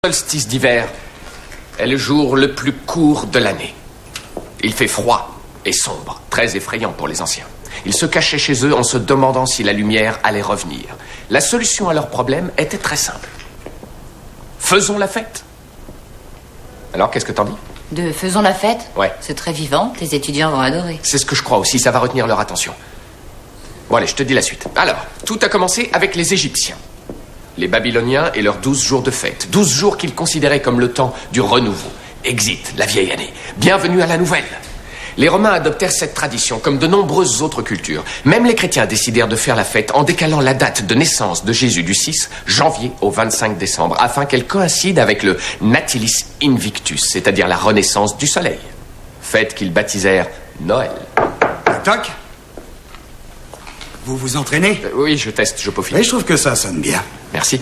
Le solstice d'hiver est le jour le plus court de l'année. Il fait froid et sombre, très effrayant pour les anciens. Ils se cachaient chez eux en se demandant si la lumière allait revenir. La solution à leur problème était très simple. Faisons la fête. Alors, qu'est-ce que t'en dis ? Faisons la fête ? Ouais. C'est très vivant, tes étudiants vont adorer. C'est ce que je crois aussi, ça va retenir leur attention. Bon allez, je te dis la suite. Alors, tout a commencé avec les Égyptiens. Les Babyloniens et leurs 12 jours de fête. 12 jours qu'ils considéraient comme le temps du renouveau. Exit, la vieille année. Bienvenue à la nouvelle. Les Romains adoptèrent cette tradition, comme de nombreuses autres cultures. Même les chrétiens décidèrent de faire la fête en décalant la date de naissance de Jésus du 6 janvier au 25 décembre, afin qu'elle coïncide avec le Natilis Invictus, c'est-à-dire la renaissance du soleil. Fête qu'ils baptisèrent Noël. Toc. Vous vous entraînez ? Oui, je teste, je peaufine. Oui, je trouve que ça sonne bien. Merci.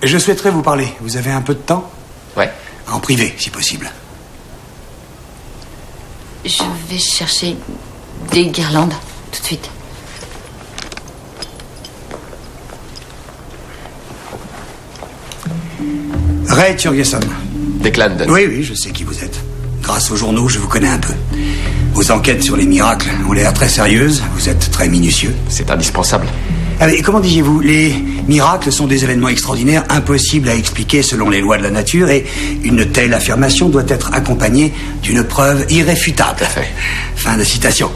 Je souhaiterais vous parler. Vous avez un peu de temps ? Ouais. En privé, si possible. Je vais chercher des guirlandes, tout de suite. Ray Turgeson. Declan. Oui, je sais qui vous êtes. Grâce aux journaux, je vous connais un peu. Vos enquêtes sur les miracles ont l'air très sérieuses. Vous êtes très minutieux. C'est indispensable. Allez, comment disiez-vous ? Les miracles sont des événements extraordinaires, impossibles à expliquer selon les lois de la nature, et une telle affirmation doit être accompagnée d'une preuve irréfutable. Tout à fait. Fin de citation.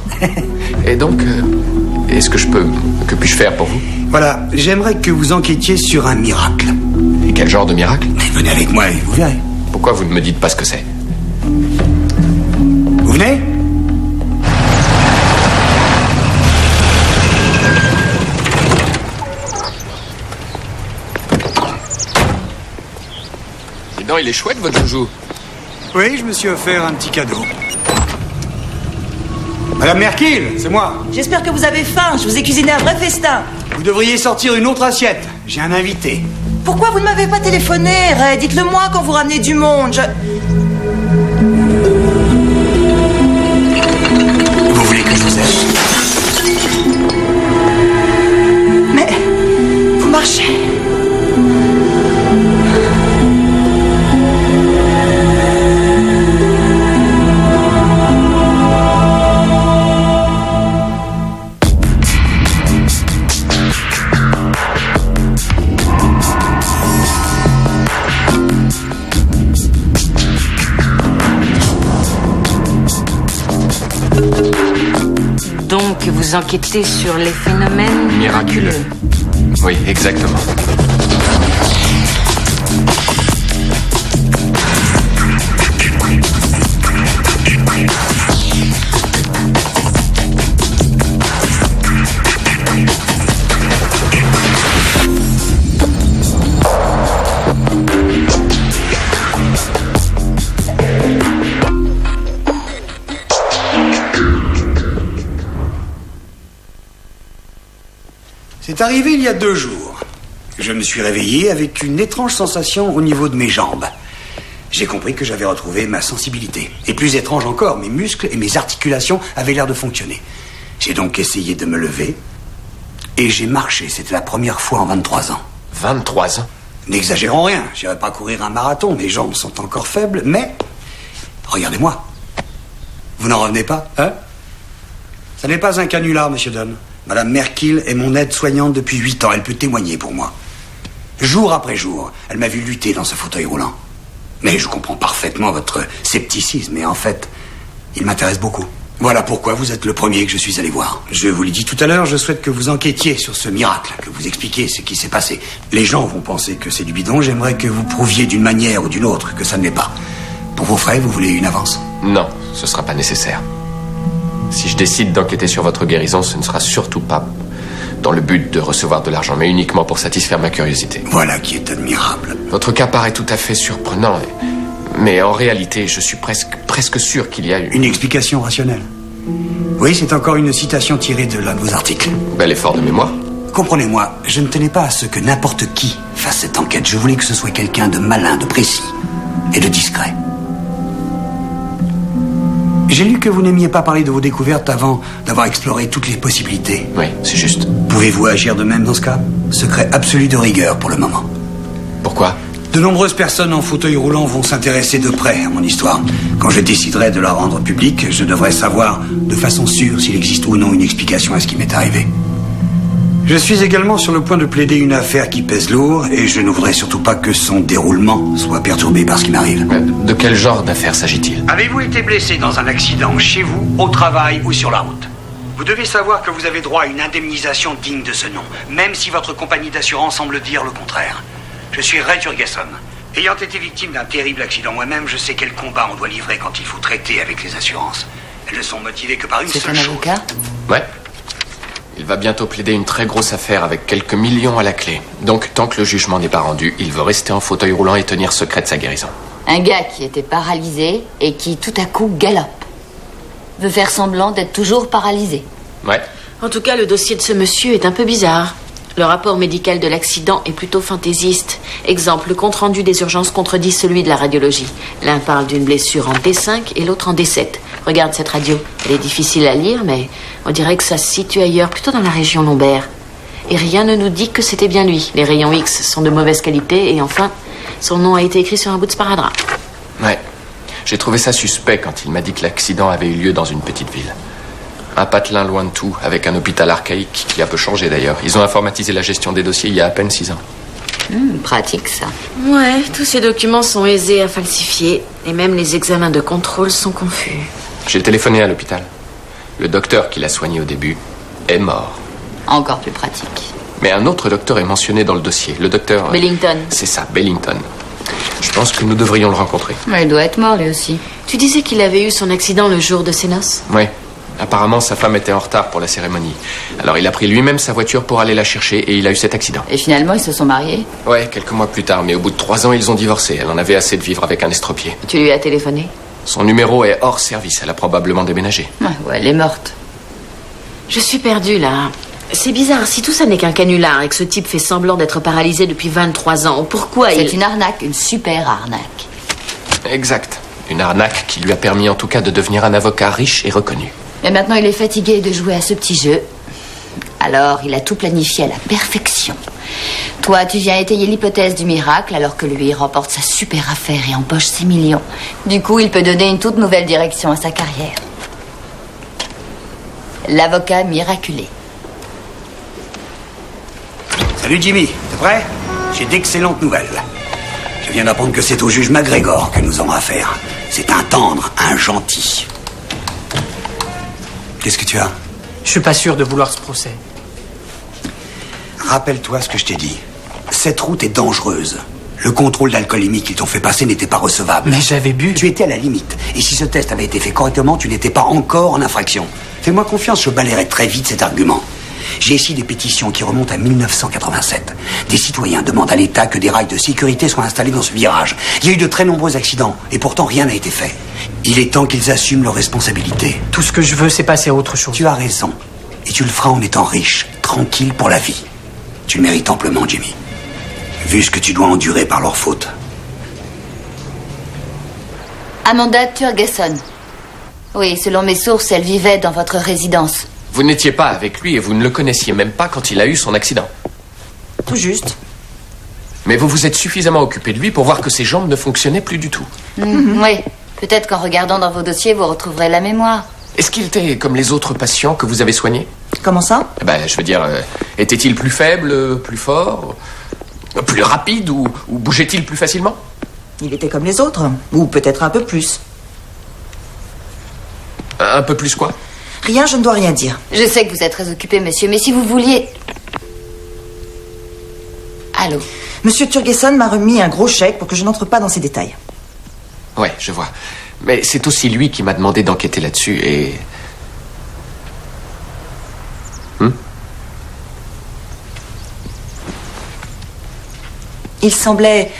Et donc, que puis-je faire pour vous ? Voilà, j'aimerais que vous enquêtiez sur un miracle. Et quel genre de miracle ? Mais venez avec moi et vous verrez. Pourquoi vous ne me dites pas ce que c'est ? Vous venez ? Dis donc, il est chouette, votre joujou. Oui, je me suis offert un petit cadeau. Madame Merkil, c'est moi. J'espère que vous avez faim, je vous ai cuisiné un vrai festin. Vous devriez sortir une autre assiette. J'ai un invité. Pourquoi vous ne m'avez pas téléphoné, Ray ? Dites-le moi quand vous ramenez du monde. Vous voulez que je vous aide ? Mais vous marchez. Donc, vous enquêtez sur les phénomènes Miraculeux. Oui, exactement. C'est arrivé il y a 2 jours. Je me suis réveillé avec une étrange sensation au niveau de mes jambes. J'ai compris que j'avais retrouvé ma sensibilité. Et plus étrange encore, mes muscles et mes articulations avaient l'air de fonctionner. J'ai donc essayé de me lever et j'ai marché. C'était la première fois en 23 ans. 23 ans ? N'exagérons rien, j'irai pas courir un marathon, mes jambes sont encore faibles, mais... Regardez-moi. Vous n'en revenez pas, hein ? Ça n'est pas un canular, monsieur Dunn. Madame Merkil est mon aide-soignante depuis 8 ans, elle peut témoigner pour moi. Jour après jour, elle m'a vu lutter dans ce fauteuil roulant. Mais je comprends parfaitement votre scepticisme, et en fait, il m'intéresse beaucoup. Voilà pourquoi vous êtes le premier que je suis allé voir. Je vous l'ai dit tout à l'heure, je souhaite que vous enquêtiez sur ce miracle, que vous expliquiez ce qui s'est passé. Les gens vont penser que c'est du bidon, j'aimerais que vous prouviez d'une manière ou d'une autre que ça ne l'est pas. Pour vos frais, vous voulez une avance ? Non, ce sera pas nécessaire. Si je décide d'enquêter sur votre guérison, ce ne sera surtout pas dans le but de recevoir de l'argent, mais uniquement pour satisfaire ma curiosité. Voilà qui est admirable. Votre cas paraît tout à fait surprenant, mais en réalité, je suis presque sûr qu'il y a eu... Une explication rationnelle. Oui, c'est encore une citation tirée de l'un de vos articles. Bel effort de mémoire. Comprenez-moi, je ne tenais pas à ce que n'importe qui fasse cette enquête. Je voulais que ce soit quelqu'un de malin, de précis et de discret. J'ai lu que vous n'aimiez pas parler de vos découvertes avant d'avoir exploré toutes les possibilités. Oui, c'est juste. Pouvez-vous agir de même dans ce cas? Secret absolu de rigueur pour le moment. Pourquoi? De nombreuses personnes en fauteuil roulant vont s'intéresser de près à mon histoire. Quand je déciderai de la rendre publique, je devrais savoir de façon sûre s'il existe ou non une explication à ce qui m'est arrivé. Je suis également sur le point de plaider une affaire qui pèse lourd et je ne voudrais surtout pas que son déroulement soit perturbé par ce qui m'arrive. De quel genre d'affaire s'agit-il? Avez-vous été blessé dans un accident chez vous, au travail ou sur la route? Vous devez savoir que vous avez droit à une indemnisation digne de ce nom, même si votre compagnie d'assurance semble dire le contraire. Je suis Ray Turgesson. Ayant été victime d'un terrible accident moi-même, je sais quel combat on doit livrer quand il faut traiter avec les assurances. Elles ne sont motivées que par une seule chose. C'est un avocat? Ouais. Il va bientôt plaider une très grosse affaire avec quelques millions à la clé. Donc, tant que le jugement n'est pas rendu, il veut rester en fauteuil roulant et tenir secrète sa guérison. Un gars qui était paralysé et qui, tout à coup, galope. Veut faire semblant d'être toujours paralysé. Ouais. En tout cas, le dossier de ce monsieur est un peu bizarre. Le rapport médical de l'accident est plutôt fantaisiste. Exemple, le compte-rendu des urgences contredit celui de la radiologie. L'un parle d'une blessure en D5 et l'autre en D7. Regarde cette radio. Elle est difficile à lire, mais on dirait que ça se situe ailleurs, plutôt dans la région lombaire. Et rien ne nous dit que c'était bien lui. Les rayons X sont de mauvaise qualité et enfin, son nom a été écrit sur un bout de sparadrap. Ouais. J'ai trouvé ça suspect quand il m'a dit que l'accident avait eu lieu dans une petite ville. Un patelin loin de tout, avec un hôpital archaïque qui a peu changé d'ailleurs. Ils ont informatisé la gestion des dossiers il y a à peine 6 ans. Pratique, ça. Ouais, tous ces documents sont aisés à falsifier. Et même les examens de contrôle sont confus. J'ai téléphoné à l'hôpital. Le docteur qui l'a soigné au début est mort. Encore plus pratique. Mais un autre docteur est mentionné dans le dossier. Le docteur... Bellington. C'est ça, Bellington. Je pense que nous devrions le rencontrer. Mais il doit être mort, lui aussi. Tu disais qu'il avait eu son accident le jour de ses noces? Oui. Apparemment, sa femme était en retard pour la cérémonie. Alors, il a pris lui-même sa voiture pour aller la chercher et il a eu cet accident. Et finalement, ils se sont mariés? Ouais, quelques mois plus tard. Mais au bout de 3 ans, ils ont divorcé. Elle en avait assez de vivre avec un estropié. Tu lui as téléphoné? Son numéro est hors service. Elle a probablement déménagé. Ouais, elle est morte. Je suis perdue, là. C'est bizarre. Si tout ça n'est qu'un canular et que ce type fait semblant d'être paralysé depuis 23 ans, pourquoi C'est une arnaque, une super arnaque. Exact. Une arnaque qui lui a permis en tout cas de devenir un avocat riche et reconnu. Et maintenant, il est fatigué de jouer à ce petit jeu. Alors, il a tout planifié à la perfection. Toi, tu viens étayer l'hypothèse du miracle, alors que lui remporte sa super affaire et empoche ses millions. Du coup, il peut donner une toute nouvelle direction à sa carrière. L'avocat miraculé. Salut Jimmy, t'es prêt? J'ai d'excellentes nouvelles. Je viens d'apprendre que c'est au juge McGregor que nous aurons affaire. C'est un tendre, un gentil. Qu'est-ce que tu as? Je suis pas sûr de vouloir ce procès. Rappelle-toi ce que je t'ai dit. Cette route est dangereuse. Le contrôle d'alcoolémie qu'ils t'ont fait passer n'était pas recevable. Mais j'avais bu. Tu étais à la limite. Et si ce test avait été fait correctement, tu n'étais pas encore en infraction. Fais-moi confiance, je balayerai très vite cet argument. J'ai ici des pétitions qui remontent à 1987. Des citoyens demandent à l'État que des rails de sécurité soient installés dans ce virage. Il y a eu de très nombreux accidents, et pourtant rien n'a été fait. Il est temps qu'ils assument leurs responsabilités. Tout ce que je veux, c'est passer à autre chose. Tu as raison. Et tu le feras en étant riche, tranquille pour la vie. Tu le mérites amplement, Jimmy. Vu ce que tu dois endurer par leur faute. Amanda Turgesson. Oui, selon mes sources, elle vivait dans votre résidence. Vous n'étiez pas avec lui et vous ne le connaissiez même pas quand il a eu son accident. Tout juste. Mais vous vous êtes suffisamment occupé de lui pour voir que ses jambes ne fonctionnaient plus du tout. Oui, peut-être qu'en regardant dans vos dossiers, vous retrouverez la mémoire. Est-ce qu'il était comme les autres patients que vous avez soignés? Comment ça? Je veux dire, était-il plus faible, plus fort, plus rapide ou bougeait-il plus facilement? Il était comme les autres, ou peut-être un peu plus. Un peu plus quoi? Rien, je ne dois rien dire. Je sais que vous êtes très occupé, monsieur, mais si vous vouliez... Allô? Monsieur Turgesson m'a remis un gros chèque pour que je n'entre pas dans ces détails. Ouais, je vois. Mais c'est aussi lui qui m'a demandé d'enquêter là-dessus et... Il semblait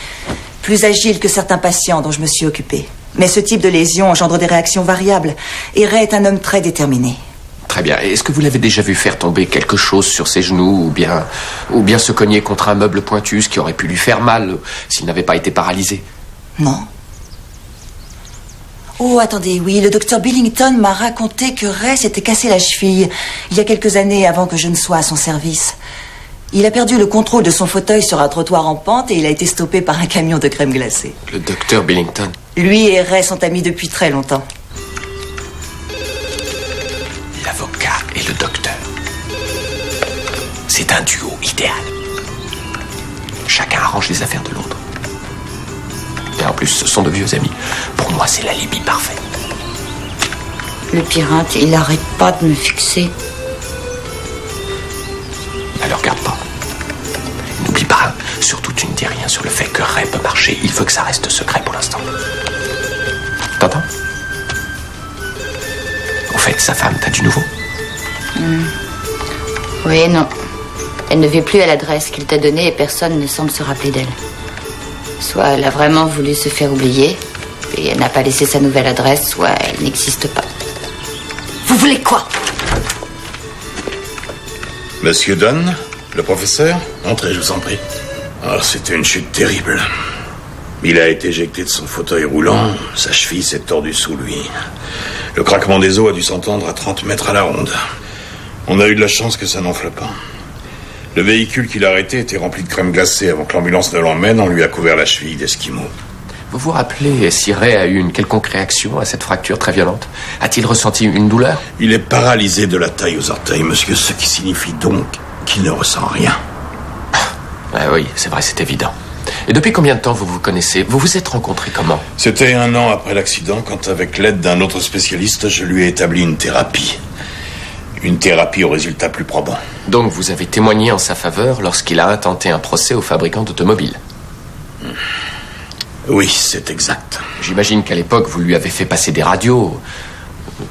plus agile que certains patients dont je me suis occupée. Mais ce type de lésion engendre des réactions variables. Et Ray est un homme très déterminé. Très bien. Est-ce que vous l'avez déjà vu faire tomber quelque chose sur ses genoux ou bien se cogner contre un meuble pointu, ce qui aurait pu lui faire mal s'il n'avait pas été paralysé? Non. Oh, attendez, oui, le docteur Billington m'a raconté que Ray s'était cassé la cheville il y a quelques années avant que je ne sois à son service. Il a perdu le contrôle de son fauteuil sur un trottoir en pente et il a été stoppé par un camion de crème glacée. Le docteur Billington. Lui et Ray sont amis depuis très longtemps. L'avocat et le docteur. C'est un duo idéal. Chacun arrange les affaires de l'autre. Et en plus, ce sont de vieux amis. Pour moi, c'est l'alibi parfait. Le pirate, il arrête pas de me fixer. Ne le regarde pas. N'oublie pas, surtout tu ne dis rien sur le fait que Ray peut marcher. Il veut que ça reste secret pour l'instant. T'entends? Au fait, sa femme, t'as du nouveau? Oui et non. Elle ne vit plus à l'adresse qu'il t'a donnée et personne ne semble se rappeler d'elle. Soit elle a vraiment voulu se faire oublier et elle n'a pas laissé sa nouvelle adresse, soit elle n'existe pas. Vous voulez quoi? Monsieur Dunn, le professeur, entrez, je vous en prie. Ah, c'était une chute terrible. Il a été éjecté de son fauteuil roulant, sa cheville s'est tordue sous lui. Le craquement des os a dû s'entendre à 30 mètres à la ronde. On a eu de la chance que ça n'enfle pas. Le véhicule qu'il a arrêté était rempli de crème glacée. Avant que l'ambulance ne l'emmène, on lui a couvert la cheville d'esquimau. Vous vous rappelez si Ray a eu une quelconque réaction à cette fracture très violente? A-t-il ressenti une douleur? Il est paralysé de la taille aux orteils, monsieur, ce qui signifie donc qu'il ne ressent rien. Ah oui, c'est vrai, c'est évident. Et depuis combien de temps vous vous connaissez? Vous vous êtes rencontrés comment? C'était 1 an après l'accident, quand avec l'aide d'un autre spécialiste, je lui ai établi une thérapie. Une thérapie au résultat plus probant. Donc vous avez témoigné en sa faveur lorsqu'il a intenté un procès aux fabricants d'automobiles? Oui, c'est exact. J'imagine qu'à l'époque, vous lui avez fait passer des radios,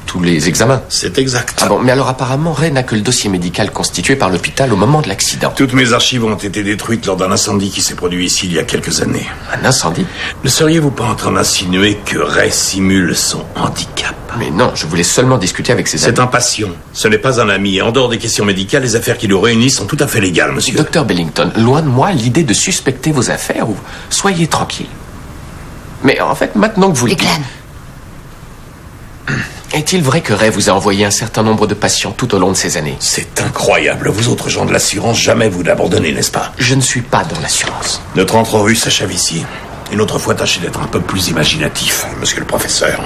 tous les examens. C'est exact. Ah bon, mais alors apparemment, Ray n'a que le dossier médical constitué par l'hôpital au moment de l'accident. Toutes mes archives ont été détruites lors d'un incendie qui s'est produit ici il y a quelques années. Un incendie? Ne seriez-vous pas en train d'insinuer que Ray simule son handicap? Mais non, je voulais seulement discuter avec ses amis. C'est un patient, ce n'est pas un ami. Et en dehors des questions médicales, les affaires qui nous réunissent sont tout à fait légales, monsieur. Docteur Billington, loin de moi l'idée de suspecter vos affaires, ou soyez tranquille. Mais en fait, maintenant que vous le dites... Declan. Est-il vrai que Ray vous a envoyé un certain nombre de patients tout au long de ces années? C'est incroyable. Vous autres gens de l'assurance, jamais vous n'abandonnez, n'est-ce pas? Je ne suis pas dans l'assurance. Notre entrevue s'achève ici. Une autre fois, tâchez d'être un peu plus imaginatif, monsieur le professeur.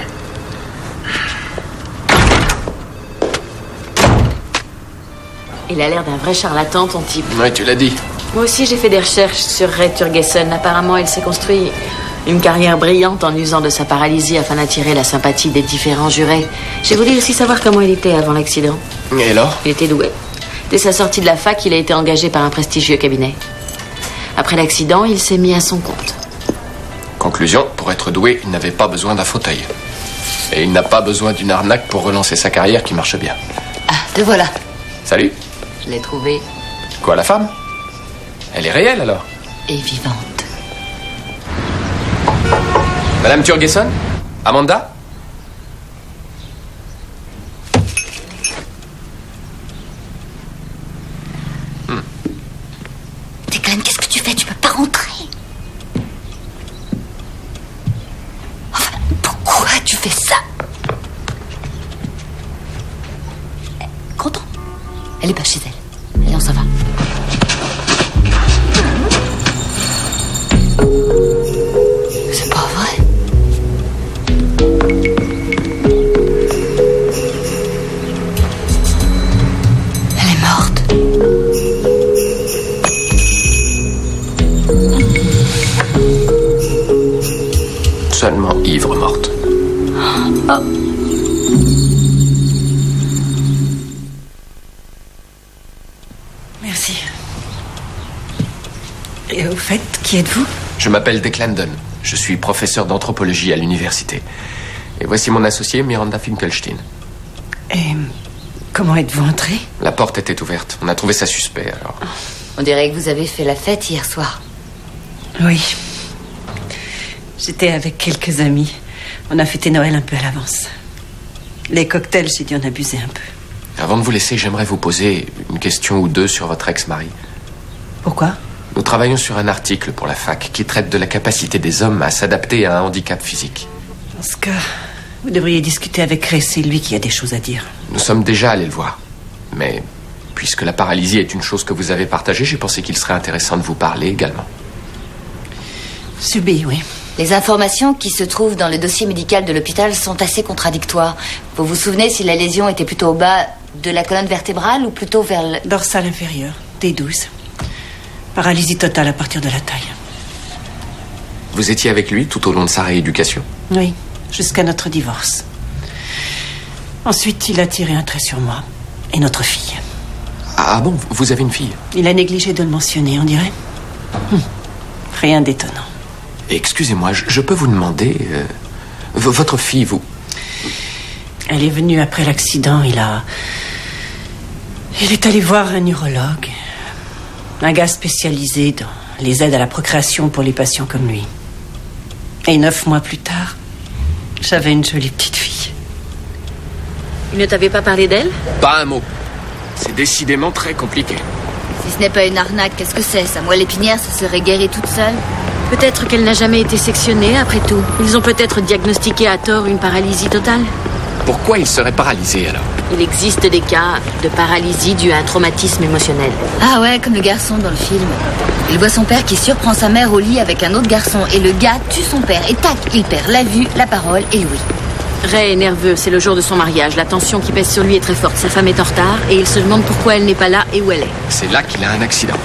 Il a l'air d'un vrai charlatan, ton type. Oui, tu l'as dit. Moi aussi, j'ai fait des recherches sur Ray Turgeson. Apparemment, il s'est construit une carrière brillante en usant de sa paralysie afin d'attirer la sympathie des différents jurés. J'ai voulu aussi savoir comment il était avant l'accident. Et alors? Il était doué. Dès sa sortie de la fac, il a été engagé par un prestigieux cabinet. Après l'accident, il s'est mis à son compte. Conclusion, pour être doué, il n'avait pas besoin d'un fauteuil. Et il n'a pas besoin d'une arnaque pour relancer sa carrière qui marche bien. Ah, te voilà. Salut. Je l'ai trouvée. Quoi, la femme? Elle est réelle, alors? Et vivante. Madame Turgeson? Amanda? Declan, qu'est-ce que tu fais? Tu peux pas rentrer. Enfin, pourquoi tu fais ça? Content? Elle est pas chez elle. Allez, on s'en va. C'est pas vrai. Elle est morte. Seulement ivre morte. Oh. Merci. Et au fait, qui êtes-vous? Je m'appelle Declan Dunn. Je suis professeur d'anthropologie à l'université. Et voici mon associé, Miranda Finkelstein. Et comment êtes-vous entré? La porte était ouverte. On a trouvé ça suspect, alors... On dirait que vous avez fait la fête hier soir. Oui. J'étais avec quelques amis. On a fêté Noël un peu à l'avance. Les cocktails, j'ai dû en abuser un peu. Avant de vous laisser, j'aimerais vous poser une question ou deux sur votre ex-mari. Pourquoi? Nous travaillons sur un article pour la fac qui traite de la capacité des hommes à s'adapter à un handicap physique. Dans ce cas, vous devriez discuter avec Ray, c'est lui qui a des choses à dire. Nous sommes déjà allés le voir. Mais puisque la paralysie est une chose que vous avez partagée, j'ai pensé qu'il serait intéressant de vous parler également. Subie, oui. Les informations qui se trouvent dans le dossier médical de l'hôpital sont assez contradictoires. Vous vous souvenez si la lésion était plutôt au bas de la colonne vertébrale ou plutôt vers le... Dorsale inférieure, T12. Paralysie totale à partir de la taille. Vous étiez avec lui tout au long de sa rééducation? Oui, jusqu'à notre divorce. Ensuite, il a tiré un trait sur moi et notre fille. Ah bon, vous avez une fille? Il a négligé de le mentionner, on dirait. Rien d'étonnant. Excusez-moi, je peux vous demander... votre fille, vous... Elle est venue après l'accident, il est allé voir un neurologue. Un gars spécialisé dans les aides à la procréation pour les patients comme lui. Et 9 mois plus tard, j'avais une jolie petite fille. Il ne t'avait pas parlé d'elle? Pas un mot. C'est décidément très compliqué. Si ce n'est pas une arnaque, qu'est-ce que c'est? Sa moelle épinière se serait guérie toute seule? Peut-être qu'elle n'a jamais été sectionnée, après tout. Ils ont peut-être diagnostiqué à tort une paralysie totale. Pourquoi il serait paralysé, alors? Il existe des cas de paralysie due à un traumatisme émotionnel. Ah ouais, comme le garçon dans le film. Il voit son père qui surprend sa mère au lit avec un autre garçon. Et le gars tue son père. Et tac, il perd la vue, la parole et l'ouïe. Ray est nerveux, c'est le jour de son mariage. La tension qui pèse sur lui est très forte. Sa femme est en retard et il se demande pourquoi elle n'est pas là et où elle est. C'est là qu'il a un accident.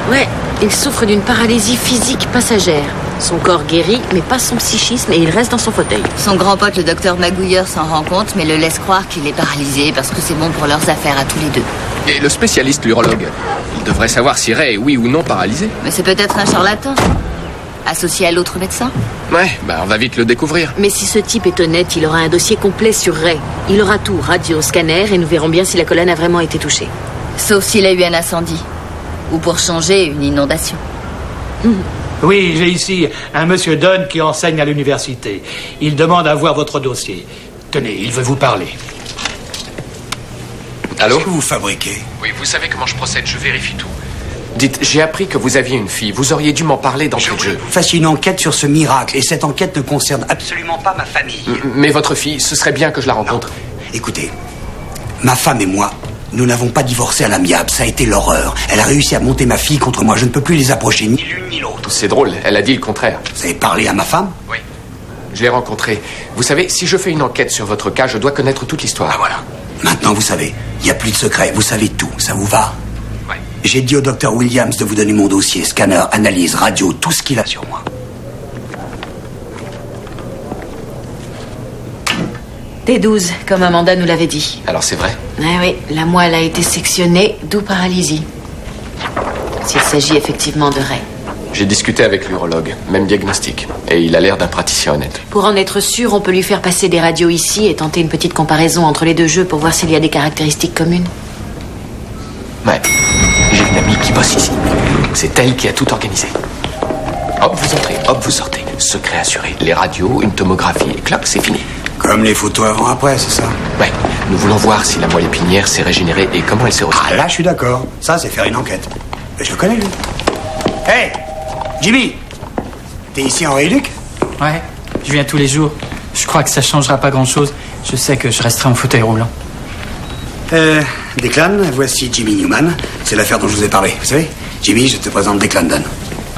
Ouais, il souffre d'une paralysie physique passagère. Son corps guérit, mais pas son psychisme, et il reste dans son fauteuil. Son grand pote, le docteur Magouilleur, s'en rend compte, mais le laisse croire qu'il est paralysé parce que c'est bon pour leurs affaires à tous les deux. Et le spécialiste l'urologue, il devrait savoir si Ray est oui ou non paralysé. Mais c'est peut-être un charlatan, associé à l'autre médecin. Ouais, on va vite le découvrir. Mais si ce type est honnête, il aura un dossier complet sur Ray. Il aura tout, radio, scanner, et nous verrons bien si la colonne a vraiment été touchée. Sauf s'il a eu un incendie. Ou pour changer, une inondation. Oui, j'ai ici un monsieur Dunn qui enseigne à l'université. Il demande à voir votre dossier. Tenez, il veut vous parler. Allô? Qu'est-ce que vous fabriquez? Oui, vous savez comment je procède, je vérifie tout. Dites, j'ai appris que vous aviez une fille. Vous auriez dû m'en parler d'entrée de jeu. Vous fassiez une enquête sur ce miracle, et cette enquête ne concerne absolument pas ma famille. Mais votre fille, ce serait bien que je la rencontre. Non. Écoutez, ma femme et moi, nous n'avons pas divorcé à l'amiable. Ça a été l'horreur. Elle a réussi à monter ma fille contre moi. Je ne peux plus les approcher, ni l'une ni l'autre. C'est drôle, elle a dit le contraire. Vous avez parlé à ma femme? Oui. Je l'ai rencontrée. Vous savez, si je fais une enquête sur votre cas, je dois connaître toute l'histoire. Ah voilà. Maintenant, vous savez, il n'y a plus de secret. Vous savez tout. Ça vous va? Ouais. J'ai dit au docteur Williams de vous donner mon dossier, scanner, analyse, radio, tout ce qu'il a sur moi. T12, comme Amanda nous l'avait dit. Alors c'est vrai? Ah oui, la moelle a été sectionnée, d'où paralysie. S'il s'agit effectivement de Ray. J'ai discuté avec l'urologue, même diagnostic. Et il a l'air d'un praticien honnête. Pour en être sûr, on peut lui faire passer des radios ici et tenter une petite comparaison entre les deux jeux pour voir s'il y a des caractéristiques communes. Ouais. J'ai une amie qui bosse ici. C'est elle qui a tout organisé. Hop, vous entrez, hop, vous sortez. Secret assuré. Les radios, une tomographie, et clac, c'est fini. Comme les photos avant-après, c'est ça? Ouais, nous voulons voir si la moelle épinière s'est régénérée et comment elle s'est retrouvée. Ah, là, je suis d'accord. Ça, c'est faire une enquête. Mais je le connais, lui. Hey, Jimmy! T'es ici en rééduc? Ouais, je viens tous les jours. Je crois que ça changera pas grand-chose. Je sais que je resterai en fauteuil roulant. Declan, voici Jimmy Newman. C'est l'affaire dont je vous ai parlé. Vous savez, Jimmy, je te présente Declan Dunn.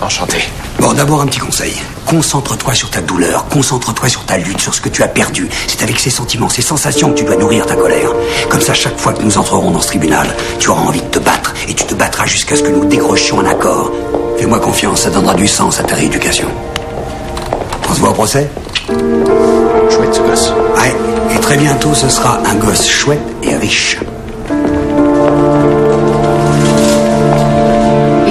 Enchanté. Bon, d'abord un petit conseil. Concentre-toi sur ta douleur, concentre-toi sur ta lutte, sur ce que tu as perdu. C'est avec ces sentiments, ces sensations que tu dois nourrir ta colère. Comme ça, chaque fois que nous entrerons dans ce tribunal, tu auras envie de te battre et tu te battras jusqu'à ce que nous décrochions un accord. Fais-moi confiance, ça donnera du sens à ta rééducation. On se voit au procès? Chouette ce gosse. Ouais, et très bientôt ce sera un gosse chouette et riche.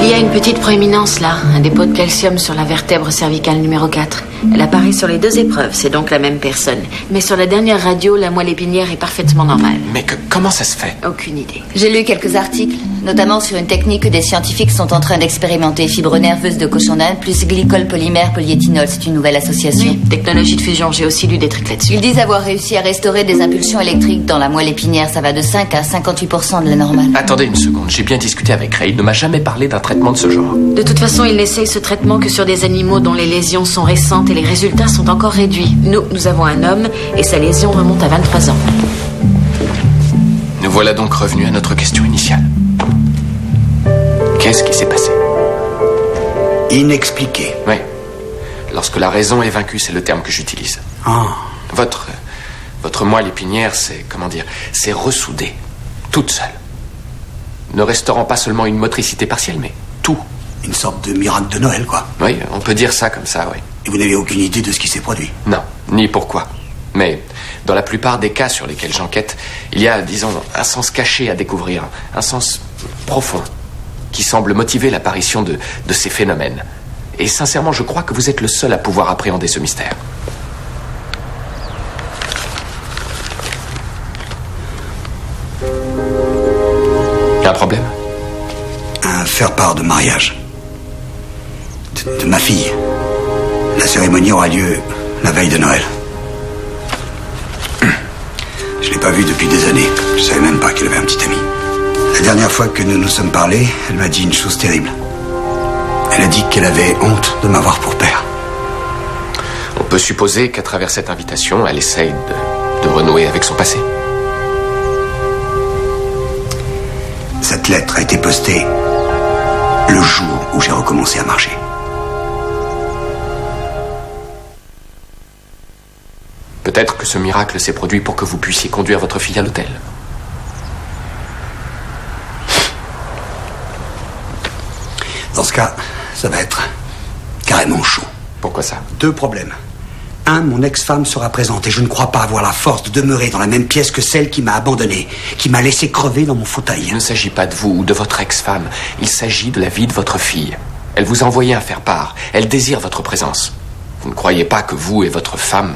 Il y a une petite proéminence là, un dépôt de calcium sur la vertèbre cervicale numéro 4. Elle apparaît sur les deux épreuves, c'est donc la même personne. Mais sur la dernière radio, la moelle épinière est parfaitement normale. Mais comment ça se fait? Aucune idée. J'ai lu quelques articles, notamment sur une technique que des scientifiques sont en train d'expérimenter. Fibre nerveuse de cochon d'Inde plus glycol polymère polyéthanol. C'est une nouvelle association. Oui, technologie de fusion, j'ai aussi lu des trucs là-dessus. Ils disent avoir réussi à restaurer des impulsions électriques dans la moelle épinière. Ça va de 5 à 58% de la normale. Attendez une seconde, j'ai bien discuté avec Ray. Il ne m'a jamais parlé d'un traitement de ce genre. De toute façon, il n'essaye ce traitement que sur des animaux dont les lésions sont récentes et les résultats sont encore réduits. Nous avons un homme et sa lésion remonte à 23 ans. Nous voilà donc revenus à notre question initiale. Qu'est-ce qui s'est passé? Inexpliqué. Oui. Lorsque la raison est vaincue, c'est le terme que j'utilise. Ah. Votre moelle épinière, c'est ressoudé, toute seule. Ne restaurant pas seulement une motricité partielle, mais tout. Une sorte de miracle de Noël, quoi. Oui, on peut dire ça comme ça, oui. Et vous n'avez aucune idée de ce qui s'est produit? Non, ni pourquoi. Mais dans la plupart des cas sur lesquels j'enquête, il y a, disons, un sens caché à découvrir, un sens profond, qui semble motiver l'apparition de ces phénomènes. Et sincèrement, je crois que vous êtes le seul à pouvoir appréhender ce mystère. Un problème? Un faire-part de mariage. De ma fille. La cérémonie aura lieu la veille de Noël. Je l'ai pas vue depuis des années. Je savais même pas qu'elle avait un petit ami. La dernière fois que nous nous sommes parlé, elle m'a dit une chose terrible. Elle a dit qu'elle avait honte de m'avoir pour père. On peut supposer qu'à travers cette invitation, elle essaye de renouer avec son passé. Cette lettre a été postée le jour où j'ai recommencé à marcher. Peut-être que ce miracle s'est produit pour que vous puissiez conduire votre fille à l'hôtel. Dans ce cas, ça va être carrément chaud. Pourquoi ça? 2 problèmes. 1, mon ex-femme sera présente et je ne crois pas avoir la force de demeurer dans la même pièce que celle qui m'a abandonné, qui m'a laissé crever dans mon fauteuil. Il ne s'agit pas de vous ou de votre ex-femme. Il s'agit de la vie de votre fille. Elle vous a envoyé un faire-part. Elle désire votre présence. Vous ne croyez pas que vous et votre femme,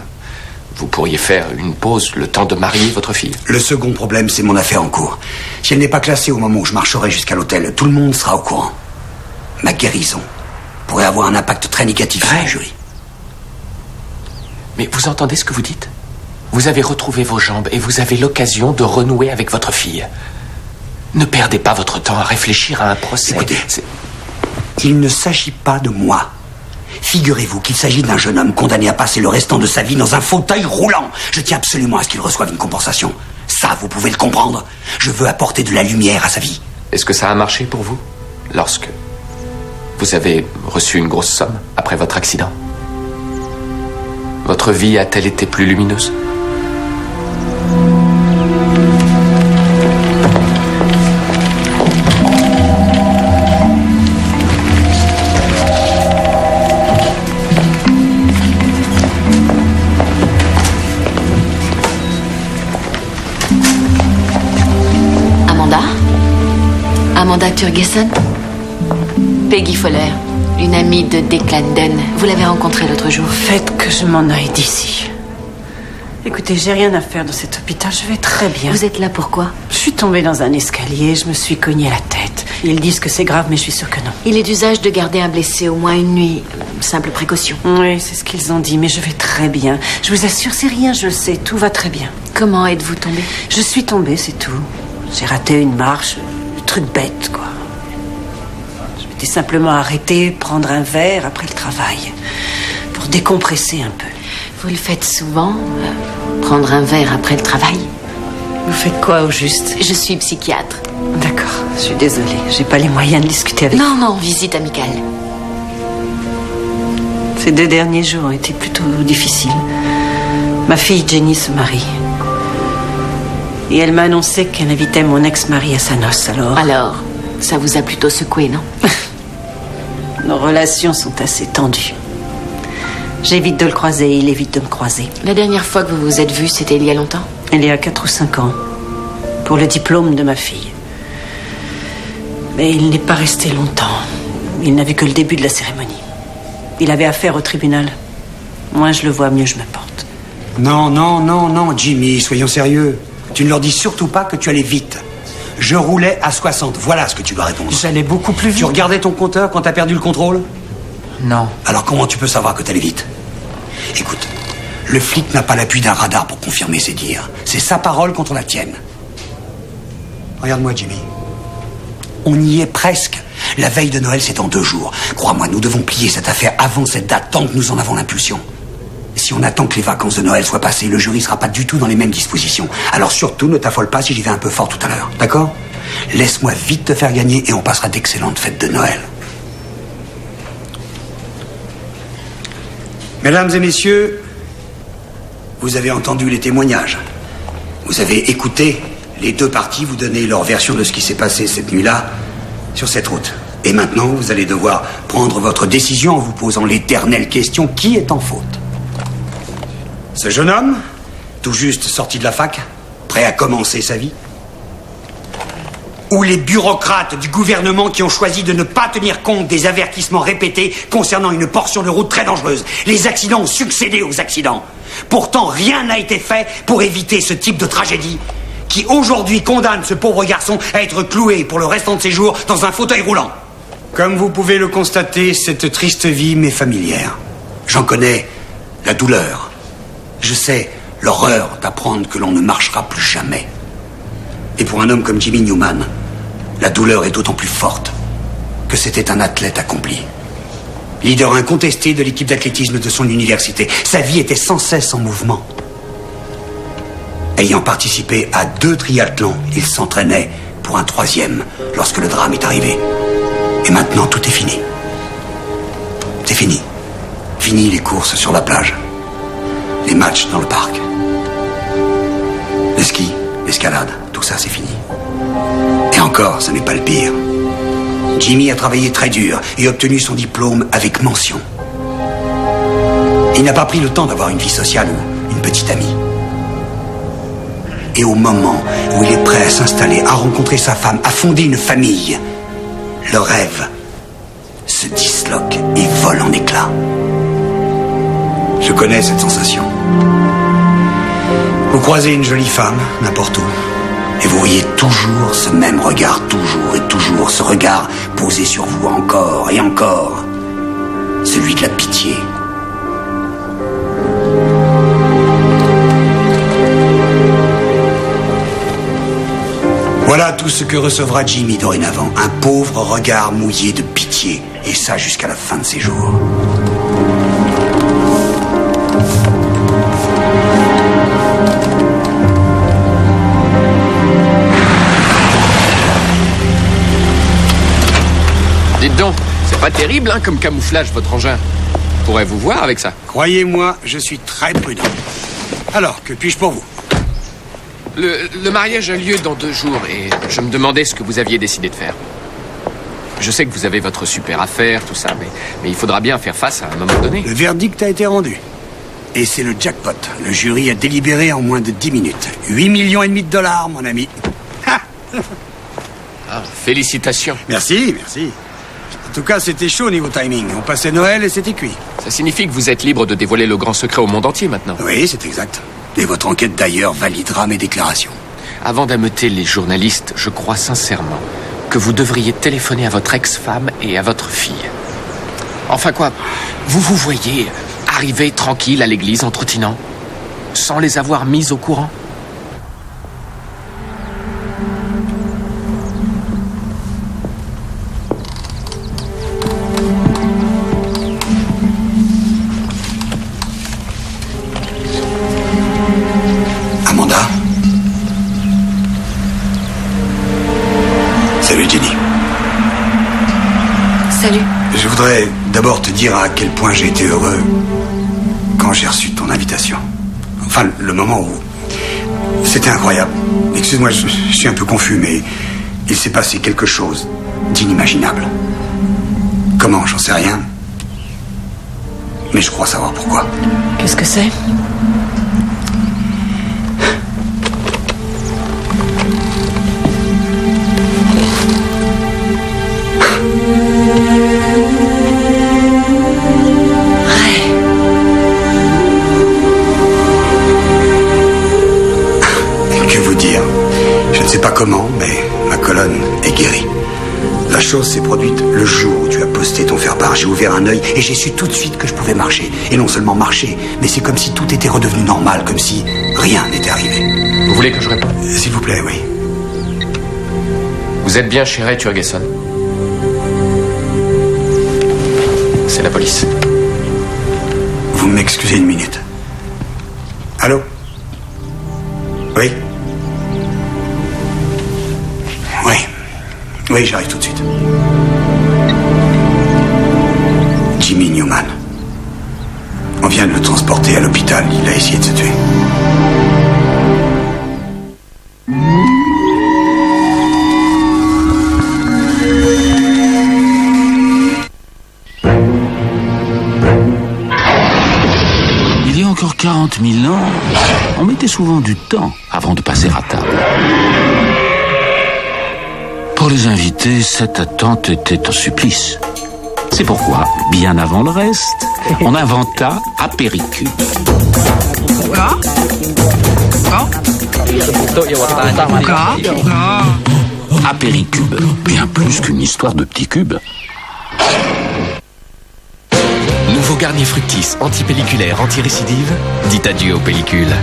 vous pourriez faire une pause le temps de marier votre fille? Le second problème, c'est mon affaire en cours. Si elle n'est pas classée au moment où je marcherai jusqu'à l'hôtel, tout le monde sera au courant. Ma guérison pourrait avoir un impact très négatif sur le jury. Mais vous entendez ce que vous dites? Vous avez retrouvé vos jambes et vous avez l'occasion de renouer avec votre fille. Ne perdez pas votre temps à réfléchir à un procès. Écoutez, il ne s'agit pas de moi. Figurez-vous qu'il s'agit d'un jeune homme condamné à passer le restant de sa vie dans un fauteuil roulant. Je tiens absolument à ce qu'il reçoive une compensation. Ça, vous pouvez le comprendre. Je veux apporter de la lumière à sa vie. Est-ce que ça a marché pour vous lorsque vous avez reçu une grosse somme après votre accident? Votre vie a-t-elle été plus lumineuse? Amanda Turgeson? Peggy Fowler, une amie de Dick Landen. Vous l'avez rencontrée l'autre jour. Faites que je m'en aille d'ici. Écoutez, j'ai rien à faire dans cet hôpital, je vais très bien. Vous êtes là pourquoi? Je suis tombée dans un escalier, je me suis cognée la tête. Ils disent que c'est grave, mais je suis sûre que non. Il est d'usage de garder un blessé au moins une nuit. Simple précaution. Oui, c'est ce qu'ils ont dit, mais je vais très bien. Je vous assure, c'est rien, je le sais, tout va très bien. Comment êtes-vous tombée? Je suis tombée, c'est tout. J'ai raté une marche, un truc bête, quoi. Je m'étais simplement arrêtée, prendre un verre après le travail, pour décompresser un peu. Vous le faites souvent, prendre un verre après le travail? Vous faites quoi au juste? Je suis psychiatre. D'accord, je suis désolée, j'ai pas les moyens de discuter avec vous. Non, visite amicale. Ces 2 derniers jours ont été plutôt difficiles. Ma fille Jenny se marie. Et elle m'a annoncé qu'elle invitait mon ex-mari à sa noce, alors... Alors, ça vous a plutôt secoué, non? Nos relations sont assez tendues. J'évite de le croiser et il évite de me croiser. La dernière fois que vous vous êtes vus, c'était il y a longtemps? Il y a 4 ou 5 ans. Pour le diplôme de ma fille. Mais il n'est pas resté longtemps. Il n'a vu que le début de la cérémonie. Il avait affaire au tribunal. Moins je le vois, mieux je me porte. Non, Jimmy, soyons sérieux. Tu ne leur dis surtout pas que tu allais vite. Je roulais à 60, voilà ce que tu dois répondre. J'allais beaucoup plus vite. Tu regardais ton compteur quand t'as perdu le contrôle? Non. Alors comment tu peux savoir que t'allais vite? Écoute, le flic n'a pas l'appui d'un radar pour confirmer ses dires. C'est sa parole contre la tienne. Regarde-moi, Jimmy. On y est presque. La veille de Noël, c'est dans 2 jours. Crois-moi, nous devons plier cette affaire avant cette date, tant que nous en avons l'impulsion. Si on attend que les vacances de Noël soient passées, le jury sera pas du tout dans les mêmes dispositions. Alors surtout, ne t'affole pas si j'y vais un peu fort tout à l'heure, d'accord? Laisse-moi vite te faire gagner et on passera d'excellentes fêtes de Noël. Mesdames et messieurs, vous avez entendu les témoignages. Vous avez écouté les deux parties vous donner leur version de ce qui s'est passé cette nuit-là sur cette route. Et maintenant, vous allez devoir prendre votre décision en vous posant l'éternelle question: qui est en faute? Ce jeune homme, tout juste sorti de la fac, prêt à commencer sa vie? Ou les bureaucrates du gouvernement qui ont choisi de ne pas tenir compte des avertissements répétés concernant une portion de route très dangereuse? Les accidents ont succédé aux accidents. Pourtant, rien n'a été fait pour éviter ce type de tragédie qui aujourd'hui condamne ce pauvre garçon à être cloué pour le restant de ses jours dans un fauteuil roulant. Comme vous pouvez le constater, cette triste vie m'est familière. J'en connais la douleur. Je sais l'horreur d'apprendre que l'on ne marchera plus jamais. Et pour un homme comme Jimmy Newman, la douleur est d'autant plus forte que c'était un athlète accompli. Leader incontesté de l'équipe d'athlétisme de son université, sa vie était sans cesse en mouvement. Ayant participé à 2 triathlons, il s'entraînait pour un 3e lorsque le drame est arrivé. Et maintenant, tout est fini. C'est fini. Fini les courses sur la plage, les matchs dans le parc, le ski, l'escalade, tout ça c'est fini. Et encore, ce n'est pas le pire. Jimmy a travaillé très dur et obtenu son diplôme avec mention. Il n'a pas pris le temps d'avoir une vie sociale ou une petite amie. Et au moment où il est prêt à s'installer, à rencontrer sa femme, à fonder une famille, le rêve se disloque et vole en éclats. Je connais cette sensation. Vous croisez une jolie femme, n'importe où, et vous voyez toujours ce même regard, toujours et toujours, ce regard posé sur vous encore et encore, celui de la pitié. Voilà tout ce que recevra Jimmy dorénavant, un pauvre regard mouillé de pitié, et ça jusqu'à la fin de ses jours. Dites donc, c'est pas terrible hein, comme camouflage votre engin. Pourrais-vous voir avec ça? Croyez-moi, je suis très prudent. Alors, que puis-je pour vous? Le mariage a lieu dans 2 jours et je me demandais ce que vous aviez décidé de faire. Je sais que vous avez votre super affaire, tout ça, mais il faudra bien faire face à un moment donné. Le verdict a été rendu. Et c'est le jackpot. Le jury a délibéré en moins de 10 minutes. 8,5 millions de dollars, mon ami. Ah, félicitations. Merci, merci. En tout cas, c'était chaud au niveau timing. On passait Noël et c'était cuit. Ça signifie que vous êtes libre de dévoiler le grand secret au monde entier maintenant. Oui, c'est exact. Et votre enquête d'ailleurs validera mes déclarations. Avant d'ameuter les journalistes, je crois sincèrement que vous devriez téléphoner à votre ex-femme et à votre fille. Enfin quoi, vous voyez arriver tranquille à l'église en trottinant, sans les avoir mis au courant? Amanda? Salut Jenny. Salut. Je voudrais d'abord te dire à quel point j'ai été heureux quand j'ai reçu ton invitation. Enfin, le moment où... C'était incroyable. Excuse-moi, je suis un peu confus, mais il s'est passé quelque chose d'inimaginable. Comment, j'en sais rien. Mais je crois savoir pourquoi. Qu'est-ce que c'est? Que vous dire? Je ne sais pas comment, mais ma colonne est guérie. La chose s'est produite le jour où tu as posté ton faire-part. J'ai ouvert un œil et j'ai su tout de suite que je pouvais marcher. Et non seulement marcher, mais c'est comme si tout était redevenu normal, comme si rien n'était arrivé. Vous voulez que je réponde? S'il vous plaît, oui. Vous êtes bien chez Ray Turgeson? C'est la police. Vous m'excusez une minute. Allô? Oui? Oui, j'arrive tout de suite. Jimmy Newman. On vient de le transporter à l'hôpital. Il a essayé de se tuer. Il y a encore 40 000 ans, on mettait souvent du temps avant de passer à table. Pour les invités, cette attente était un supplice. C'est pourquoi, bien avant le reste, on inventa Apéricube. Apéricube, bien plus qu'une histoire de petits cubes. Nouveau Garnier Fructis, antipelliculaire, anti-récidive. Dites adieu aux pellicules.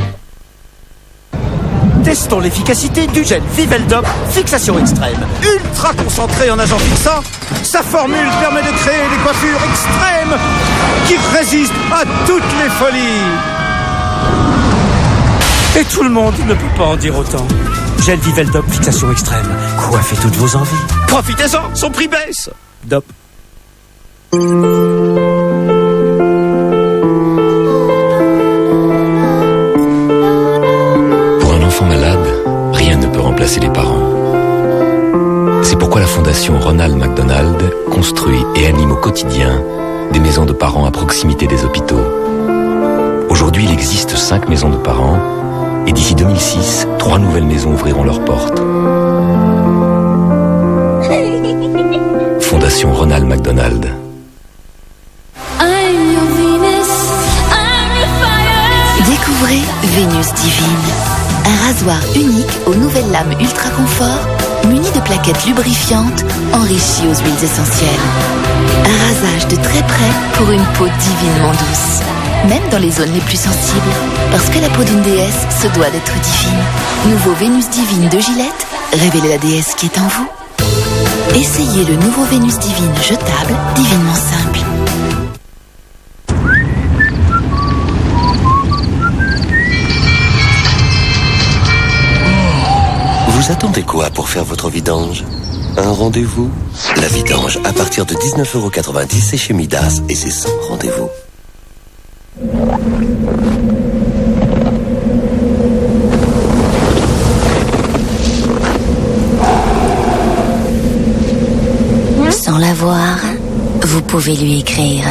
Testons l'efficacité du gel Viveldop Fixation Extrême. Ultra concentré en agent fixant, sa formule permet de créer des coiffures extrêmes qui résistent à toutes les folies. Et tout le monde ne peut pas en dire autant. Gel Viveldop Fixation Extrême. Coiffez toutes vos envies. Profitez-en, son prix baisse. Dop. Remplacer les parents. C'est pourquoi la Fondation Ronald McDonald construit et anime au quotidien des maisons de parents à proximité des hôpitaux. Aujourd'hui, il existe 5 maisons de parents et d'ici 2006, 3 nouvelles maisons ouvriront leurs portes. Fondation Ronald McDonald. Découvrez Vénus Divine. Un rasoir unique aux nouvelles lames ultra confort, muni de plaquettes lubrifiantes, enrichies aux huiles essentielles. Un rasage de très près pour une peau divinement douce, même dans les zones les plus sensibles, parce que la peau d'une déesse se doit d'être divine. Nouveau Vénus Divine de Gillette, révélez la déesse qui est en vous. Essayez le nouveau Vénus Divine jetable, divinement simple. Vous attendez quoi pour faire votre vidange? Un rendez-vous? La vidange à partir de 19,90 € c'est chez Midas et c'est sans rendez-vous. Sans la voir, vous pouvez lui écrire.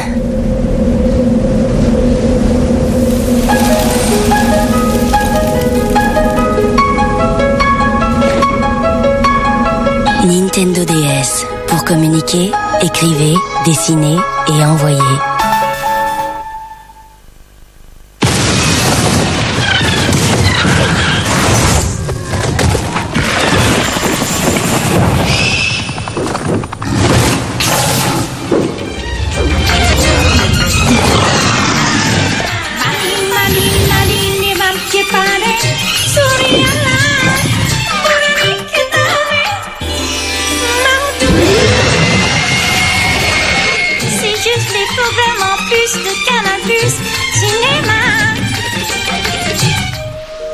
Nintendo DS. Pour communiquer, écrivez, dessinez et envoyez.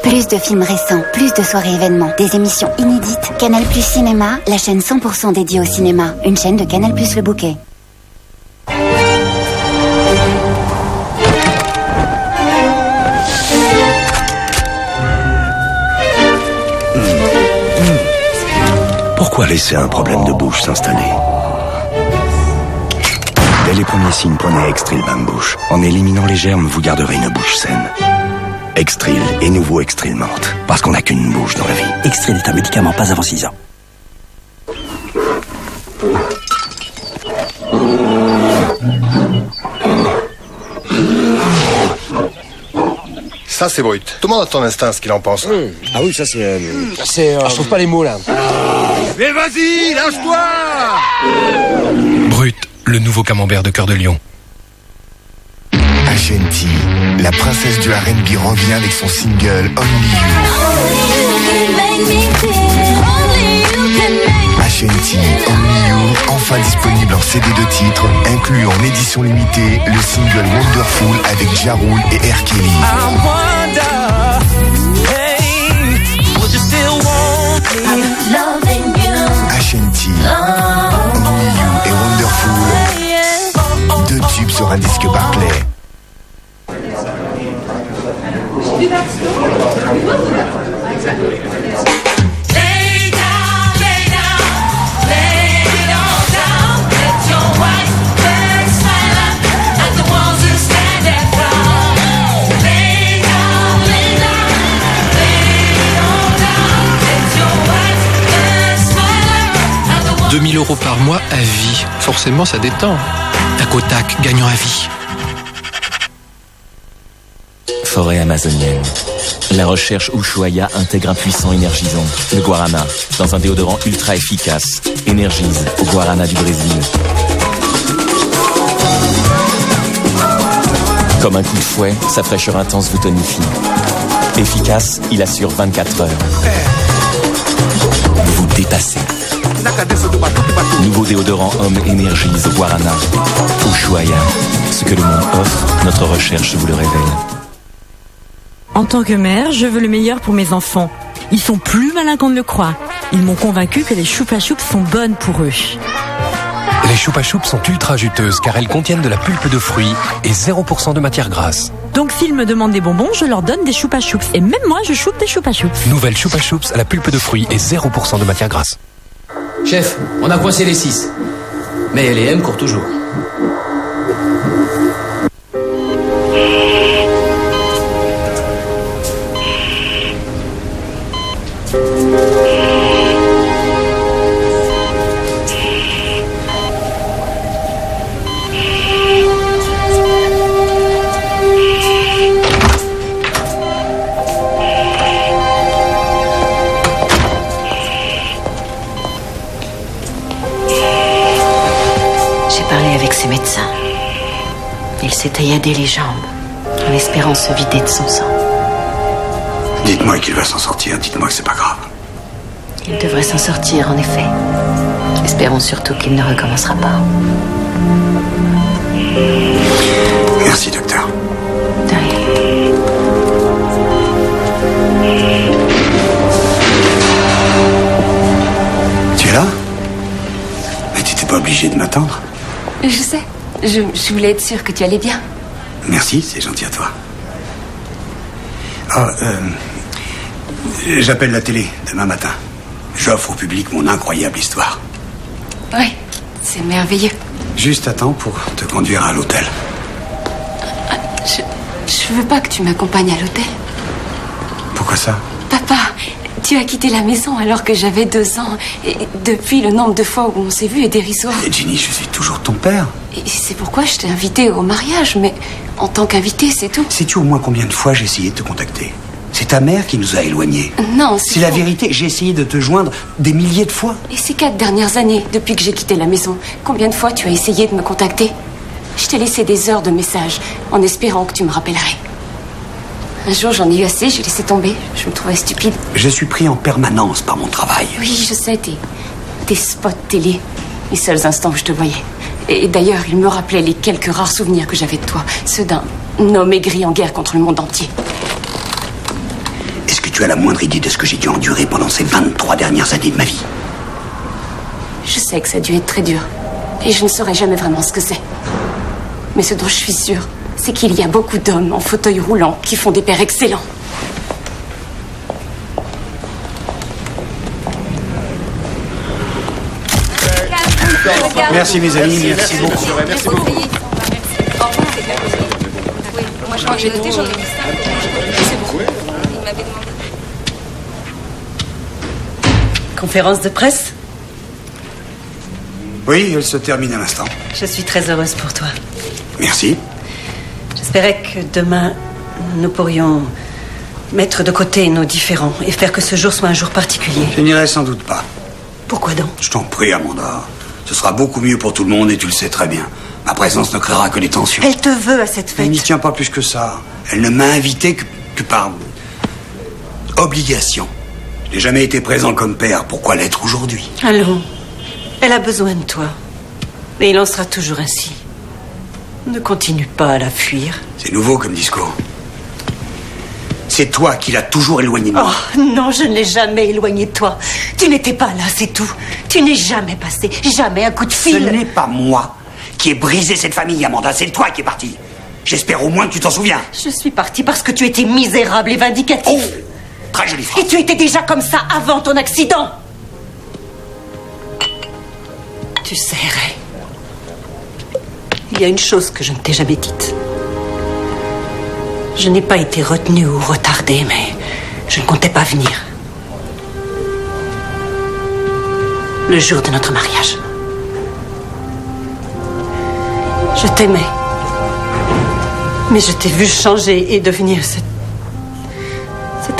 Plus de films récents, plus de soirées événements, des émissions inédites. Canal Plus Cinéma, la chaîne 100% dédiée au cinéma. Une chaîne de Canal Plus Le Bouquet. Pourquoi laisser un problème de bouche s'installer? Dès les premiers signes, prenez Extril Bain de Bouche. En éliminant les germes, vous garderez une bouche saine. Extril et nouveau Extril Menthe. Parce qu'on n'a qu'une bouche dans la vie. Extril est un médicament pas avant 6 ans. Ça, c'est brut. Demande à ton instinct ce qu'il en pense. Ah oui, ça, c'est... je trouve pas les mots, là. Mais vas-y, lâche-toi! Brut, le nouveau camembert de Cœur de Lion. Ashanti, la princesse du R&B revient avec son single Only You. Ashanti, Only You, enfin disponible en CD de titres, inclus en édition limitée le single Wonderful avec Ja Rule et R. Kelly. que Barclay. « 2 000 € par mois à vie. Forcément, ça détend. Tac au tac, gagnant à vie. » Forêt amazonienne. La recherche Ushuaïa intègre un puissant énergisant, le guarana, dans un déodorant ultra efficace. Énergise au guarana du Brésil. Comme un coup de fouet, sa fraîcheur intense vous tonifie. Efficace, il assure 24 heures. Vous dépassez. Nouveau déodorant homme énergise au guarana. Ushuaïa. Ce que le monde offre, notre recherche vous le révèle. En tant que mère, je veux le meilleur pour mes enfants. Ils sont plus malins qu'on ne le croit. Ils m'ont convaincu que les choupa choups sont bonnes pour eux. Les choupa choups sont ultra juteuses car elles contiennent de la pulpe de fruits et 0% de matière grasse. Donc s'ils me demandent des bonbons, je leur donne des choupa choups. Et même moi, je choupe des choupa choups. Nouvelle choupa choups à la pulpe de fruits et 0% de matière grasse. Chef, on a coincé les 6. Mais les M courent toujours. Ses médecins. Il s'est tailladé les jambes en espérant se vider de son sang. Dites-moi qu'il va s'en sortir, dites-moi que c'est pas grave. Il devrait s'en sortir, en effet. Espérons surtout qu'il ne recommencera pas. Merci, docteur. De rien. Tu es là? Mais tu n'étais pas obligé de m'attendre. Je sais. Je voulais être sûre que tu allais bien. Merci, c'est gentil à toi. J'appelle la télé demain matin. J'offre au public mon incroyable histoire. Oui, c'est merveilleux. Juste à temps pour te conduire à l'hôtel. Je veux pas que tu m'accompagnes à l'hôtel. Pourquoi ça? Papa, tu as quitté la maison alors que j'avais 2 ans. Et depuis, le nombre de fois où on s'est vu est dérisoire. Et Ginny, je suis toujours ton père. Et c'est pourquoi je t'ai invité au mariage, mais en tant qu'invité, c'est tout. Sais-tu au moins combien de fois j'ai essayé de te contacter? C'est ta mère qui nous a éloignés. Non, c'est la vérité. J'ai essayé de te joindre des milliers de fois. Et ces 4 dernières années, depuis que j'ai quitté la maison, combien de fois tu as essayé de me contacter? Je t'ai laissé des heures de messages, en espérant que tu me rappellerais. Un jour, j'en ai eu assez, j'ai laissé tomber. Je me trouvais stupide. Je suis pris en permanence par mon travail. Oui, je sais, tes spots télé, les seuls instants où je te voyais. Et d'ailleurs, il me rappelait les quelques rares souvenirs que j'avais de toi, ceux d'un homme aigri en guerre contre le monde entier. Est-ce que tu as la moindre idée de ce que j'ai dû endurer pendant ces 23 dernières années de ma vie? Je sais que ça a dû être très dur, et je ne saurais jamais vraiment ce que c'est. Mais ce dont je suis sûre, c'est qu'il y a beaucoup d'hommes en fauteuil roulant qui font des pères excellents. Merci mes amis, merci beaucoup. Merci beaucoup. Moi je crois que j'ai noté, j'en ai mis ça. C'est beaucoup. Il m'avait demandé. Conférence de presse? Oui, elle se termine à l'instant. Je suis très heureuse pour toi. Merci. J'espérais que demain, nous pourrions mettre de côté nos différends et faire que ce jour soit un jour particulier. Je n'irai sans doute pas. Pourquoi donc? Je t'en prie, Amanda. Ce sera beaucoup mieux pour tout le monde et tu le sais très bien. Ma présence ne créera que des tensions. Elle te veut à cette fête. Elle n'y tient pas plus que ça. Elle ne m'a invité que par obligation. Je n'ai jamais été présent comme père. Pourquoi l'être aujourd'hui? Allons. Elle a besoin de toi. Et il en sera toujours ainsi. Ne continue pas à la fuir. C'est nouveau comme discours. C'est toi qui l'as toujours éloigné de moi. Oh, non, je ne l'ai jamais éloigné de toi. Tu n'étais pas là, c'est tout. Tu n'es jamais passé, jamais un coup de fil. Ce n'est pas moi qui ait brisé cette famille, Amanda. C'est toi qui es partie. J'espère au moins que tu t'en souviens. Je suis partie parce que tu étais misérable et vindicatif. Oh, très jolie phrase. Et tu étais déjà comme ça avant ton accident. Tu sais, Ray, il y a une chose que je ne t'ai jamais dite. Je n'ai pas été retenue ou retardée, mais je ne comptais pas venir. Le jour de notre mariage. Je t'aimais. Mais je t'ai vu changer et devenir cet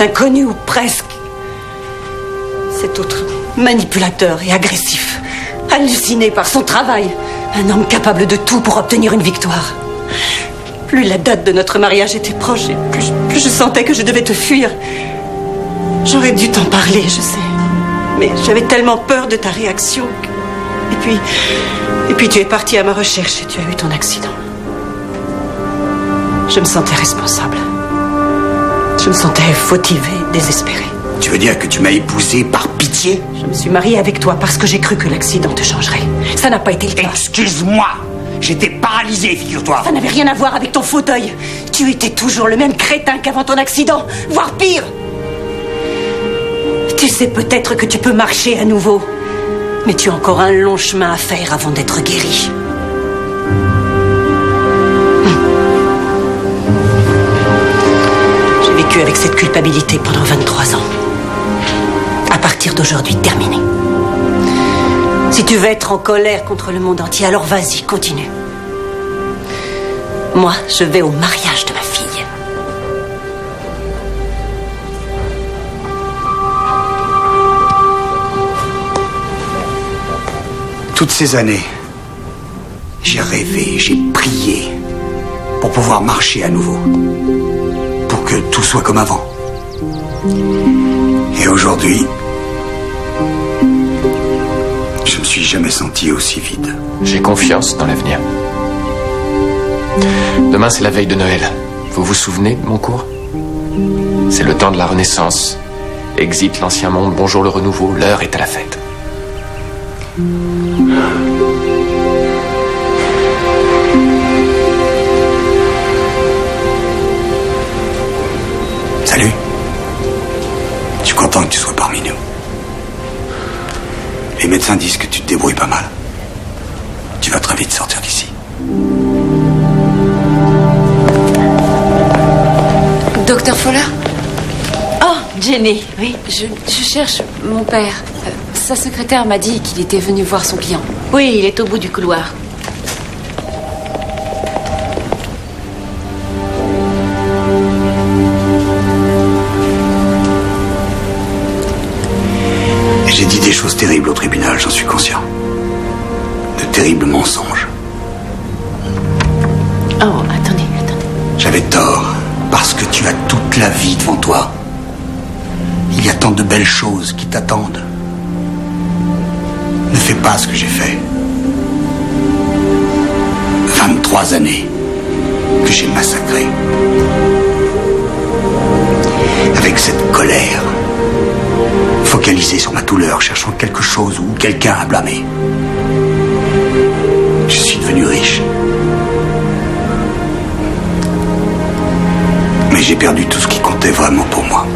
inconnu ou presque. Cet autre manipulateur et agressif. Halluciné par son travail. Un homme capable de tout pour obtenir une victoire. Plus la date de notre mariage était proche et plus je sentais que je devais te fuir. J'aurais dû t'en parler, je sais. Mais j'avais tellement peur de ta réaction. Et puis tu es parti à ma recherche et tu as eu ton accident. Je me sentais responsable. Je me sentais fautive et désespérée. Tu veux dire que tu m'as épousée par pitié? Je me suis mariée avec toi parce que j'ai cru que l'accident te changerait. Ça n'a pas été le cas. Excuse-moi. J'étais paralysé, figure-toi. Ça n'avait rien à voir avec ton fauteuil. Tu étais toujours le même crétin qu'avant ton accident, voire pire. Tu sais peut-être que tu peux marcher à nouveau, mais tu as encore un long chemin à faire avant d'être guéri. J'ai vécu avec cette culpabilité pendant 23 ans. À partir d'aujourd'hui, terminé. Si tu veux être en colère contre le monde entier, alors vas-y, continue. Moi, je vais au mariage de ma fille. Toutes ces années, j'ai rêvé, j'ai prié pour pouvoir marcher à nouveau. Pour que tout soit comme avant. Et aujourd'hui, je me suis jamais senti aussi vide. J'ai confiance dans l'avenir. Demain, c'est la veille de Noël. Vous vous souvenez de mon cours? C'est le temps de la Renaissance. Exit l'ancien monde, bonjour le renouveau, l'heure est à la fête. Salut. Je suis content que tu sois parmi nous. Les médecins disent que tu te débrouilles pas mal. Tu vas très vite sortir d'ici. Docteur Fowler? Oh, Jenny, oui. Je cherche mon père. Sa secrétaire m'a dit qu'il était venu voir son client. Oui, il est au bout du couloir. J'ai dit des choses terribles au tribunal, j'en suis conscient. De terribles mensonges. Oh, attendez. J'avais tort, parce que tu as toute la vie devant toi. Il y a tant de belles choses qui t'attendent. Ne fais pas ce que j'ai fait. 23 années que j'ai massacrées. Avec cette colère, focalisée sur ma douleur, cherchant quelque chose ou quelqu'un à blâmer. Je suis devenu riche. Mais j'ai perdu tout ce qui comptait vraiment pour moi.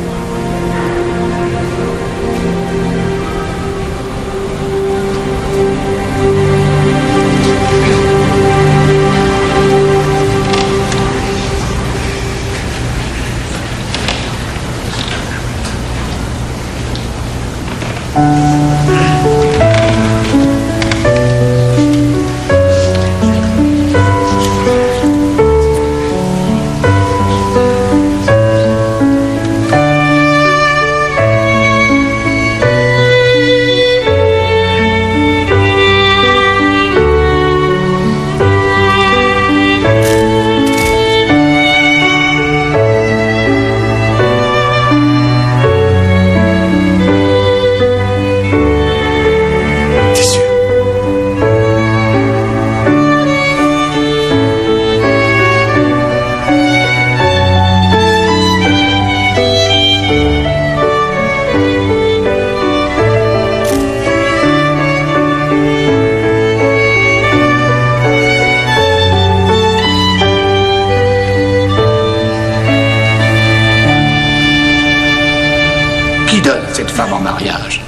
Qui donne cette femme en mariage?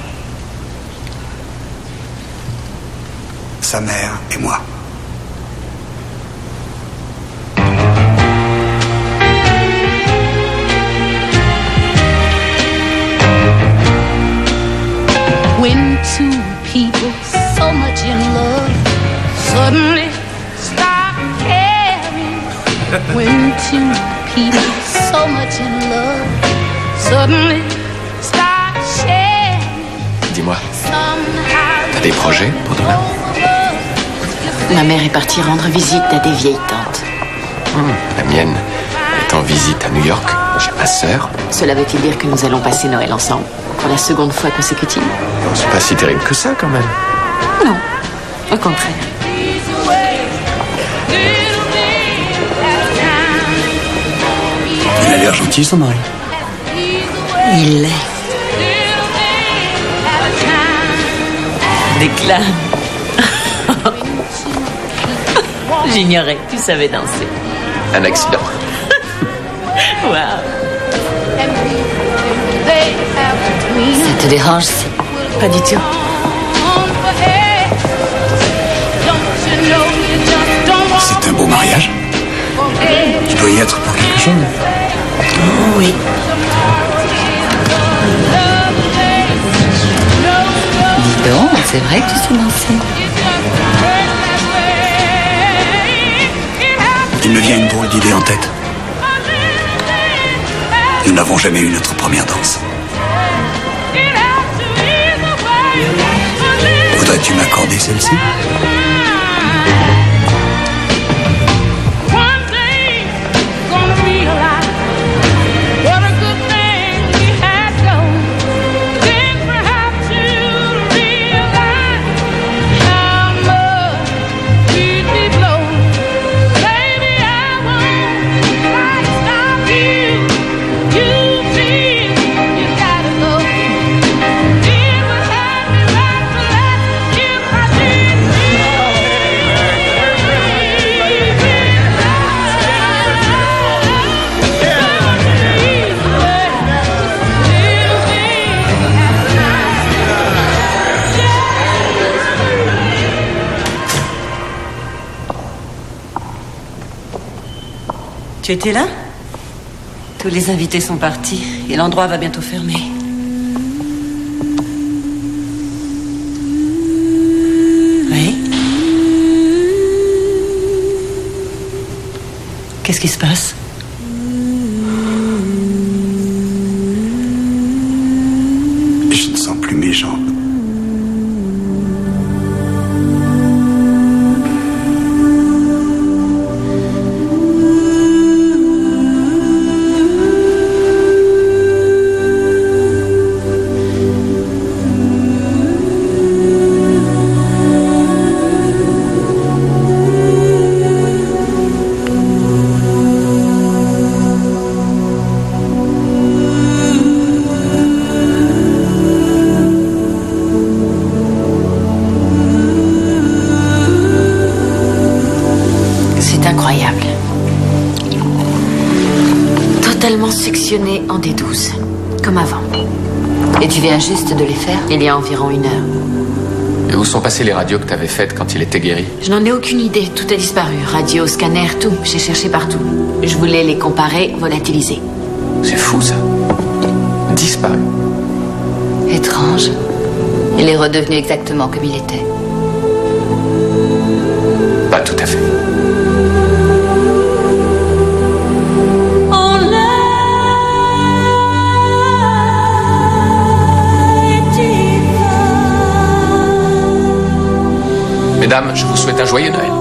Sa mère et moi. When two people so much in love suddenly stop caring. When two people so much in love suddenly stop sharing. Dis-moi, t'as des projets pour demain? Ma mère est partie rendre visite à des vieilles tantes. La mienne est en visite à New York, chez ma sœur. Cela veut-il dire que nous allons passer Noël ensemble pour la seconde fois consécutive? C'est pas si terrible que ça, quand même. Non, au contraire. Il a l'air gentil, son mari. Il l'est. Déclame. J'ignorais que tu savais danser. Un accident. Waouh. Ça te dérange? Pas du tout. C'est un beau mariage. Tu dois y être pour quelque chose. Oh oui. Dis donc, c'est vrai que tu sais danser. Il me vient une drôle d'idée en tête. Nous n'avons jamais eu notre première danse. Voudrais-tu m'accorder celle-ci? Tu étais là? Tous les invités sont partis et l'endroit va bientôt fermer. Oui? Qu'est-ce qui se passe? Je ne sens plus mes jambes. Totalement sectionnés en D12, comme avant. Et tu viens juste de les faire? Il y a environ 1 heure. Et où sont passées les radios que t'avais faites quand il était guéri? Je n'en ai aucune idée, tout a disparu. Radio, scanner, tout. J'ai cherché partout. Je voulais les comparer, volatiliser. C'est fou, ça. Disparu. Étrange. Il est redevenu exactement comme il était. Pas tout à fait. Mesdames, je vous souhaite un joyeux Noël.